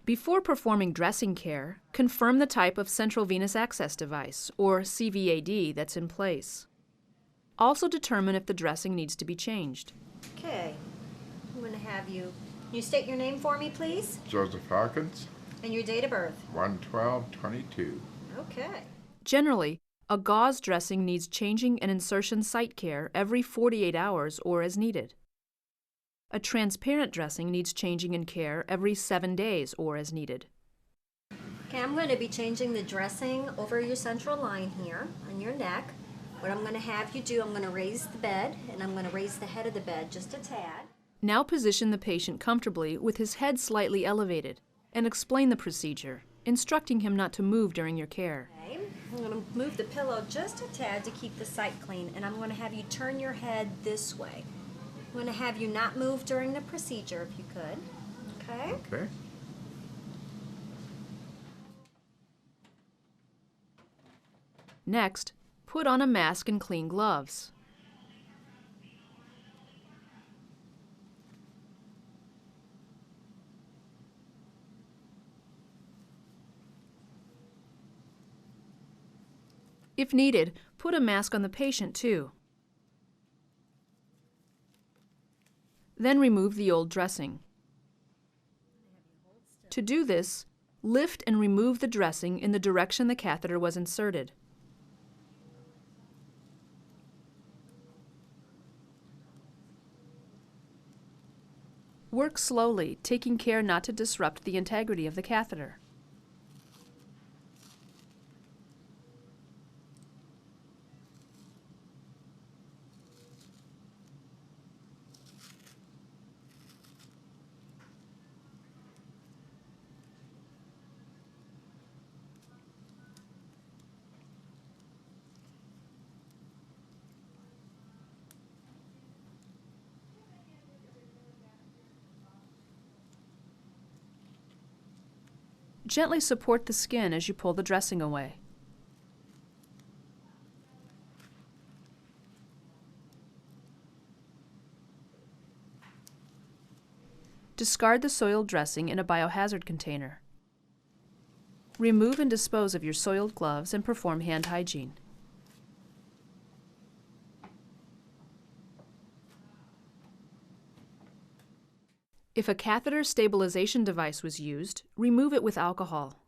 Before performing dressing care, confirm the type of central venous access device, or CVAD, that's in place. Also determine if the dressing needs to be changed. Okay, I'm going to have you state your name for me, please? Joseph Hawkins, And your date of birth. 1/12/22. Okay. Generally, a gauze dressing needs changing and insertion site care every 48 hours or as needed. A transparent dressing needs changing and care every 7 days or as needed. Okay, I'm going to be changing the dressing over your central line here on your neck. What I'm going to have you do, I'm going to raise the bed, and I'm going to raise the head of the bed just a tad. Now position the patient comfortably with his head slightly elevated and explain the procedure, instructing him not to move during your care. Okay, I'm going to move the pillow just a tad to keep the site clean, and I'm going to have you turn your head this way. I'm going to have you not move during the procedure if you could. Okay? Okay. Next, put on a mask and clean gloves. If needed, put a mask on the patient too. Then remove the old dressing. To do this, lift and remove the dressing in the direction the catheter was inserted. Work slowly, taking care not to disrupt the integrity of the catheter. Gently support the skin as you pull the dressing away. Discard the soiled dressing in a biohazard container. Remove and dispose of your soiled gloves and perform hand hygiene. If a catheter stabilization device was used, remove it with alcohol.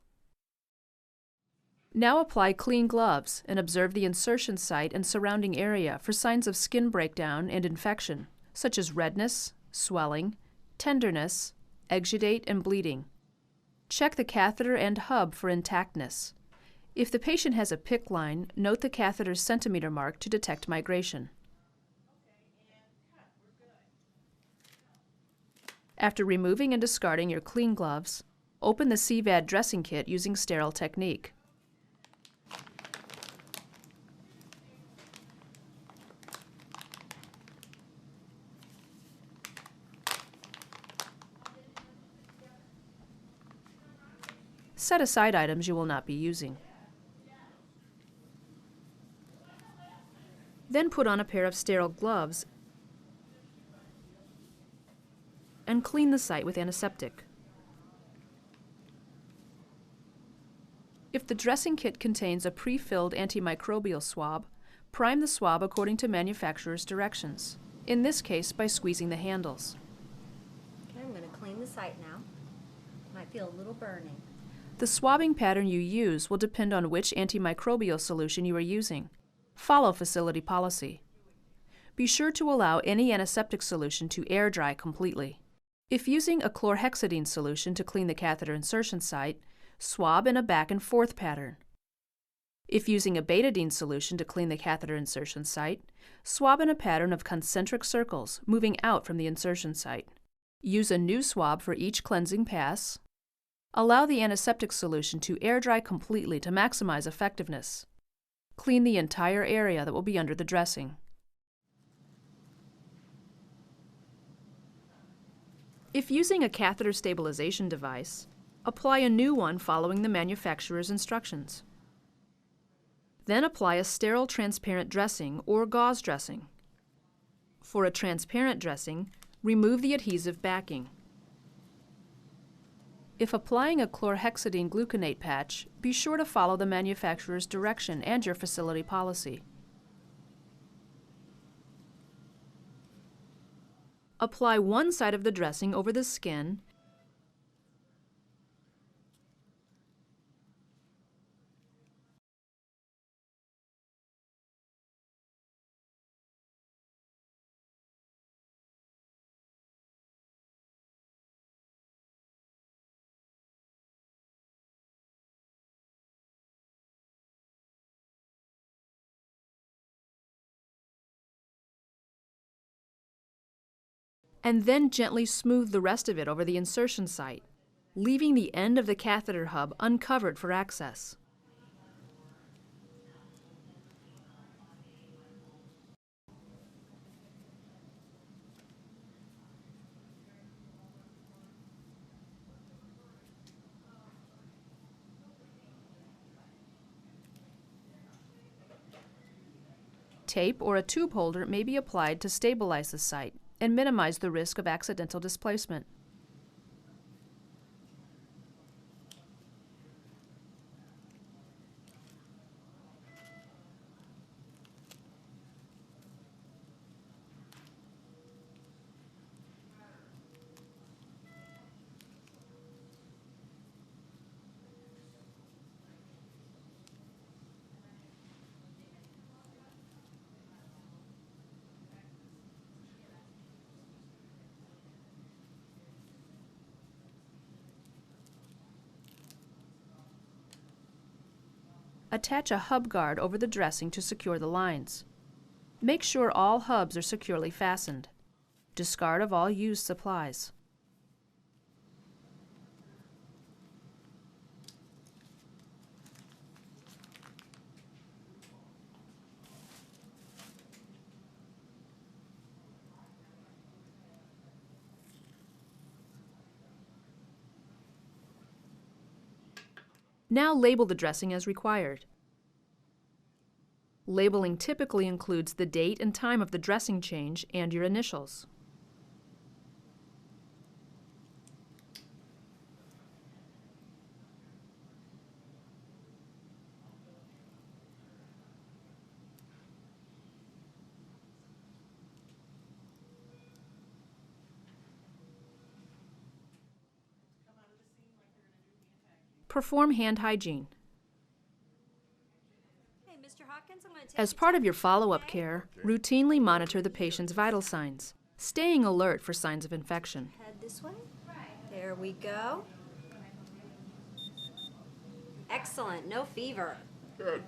Now apply clean gloves and observe the insertion site and surrounding area for signs of skin breakdown and infection, such as redness, swelling, tenderness, exudate, and bleeding. Check the catheter and hub for intactness. If the patient has a PICC line, note the catheter's centimeter mark to detect migration. After removing and discarding your clean gloves, open the CVAD dressing kit using sterile technique. Set aside items you will not be using. Then put on a pair of sterile gloves and clean the site with antiseptic. If the dressing kit contains a pre-filled antimicrobial swab, prime the swab according to manufacturer's directions, in this case by squeezing the handles. Okay, I'm going to clean the site now. Might feel a little burning. The swabbing pattern you use will depend on which antimicrobial solution you are using. Follow facility policy. Be sure to allow any antiseptic solution to air dry completely. If using a chlorhexidine solution to clean the catheter insertion site, swab in a back and forth pattern. If using a betadine solution to clean the catheter insertion site, swab in a pattern of concentric circles, moving out from the insertion site. Use a new swab for each cleansing pass. Allow the antiseptic solution to air dry completely to maximize effectiveness. Clean the entire area that will be under the dressing. If using a catheter stabilization device, apply a new one following the manufacturer's instructions. Then apply a sterile transparent dressing or gauze dressing. For a transparent dressing, remove the adhesive backing. If applying a chlorhexidine gluconate patch, be sure to follow the manufacturer's direction and your facility policy. Apply one side of the dressing over the skin and then gently smooth the rest of it over the insertion site, leaving the end of the catheter hub uncovered for access. Tape or a tube holder may be applied to stabilize the site and minimize the risk of accidental displacement. Attach a hub guard over the dressing to secure the lines. Make sure all hubs are securely fastened. Discard of all used supplies. Now label the dressing as required. Labeling typically includes the date and time of the dressing change and your initials. Perform hand hygiene. Hey, Mr. Hawkins, I'm going to take As part of your follow-up care, routinely monitor the patient's vital signs, staying alert for signs of infection. head this way. There we go. Excellent. No fever. Good.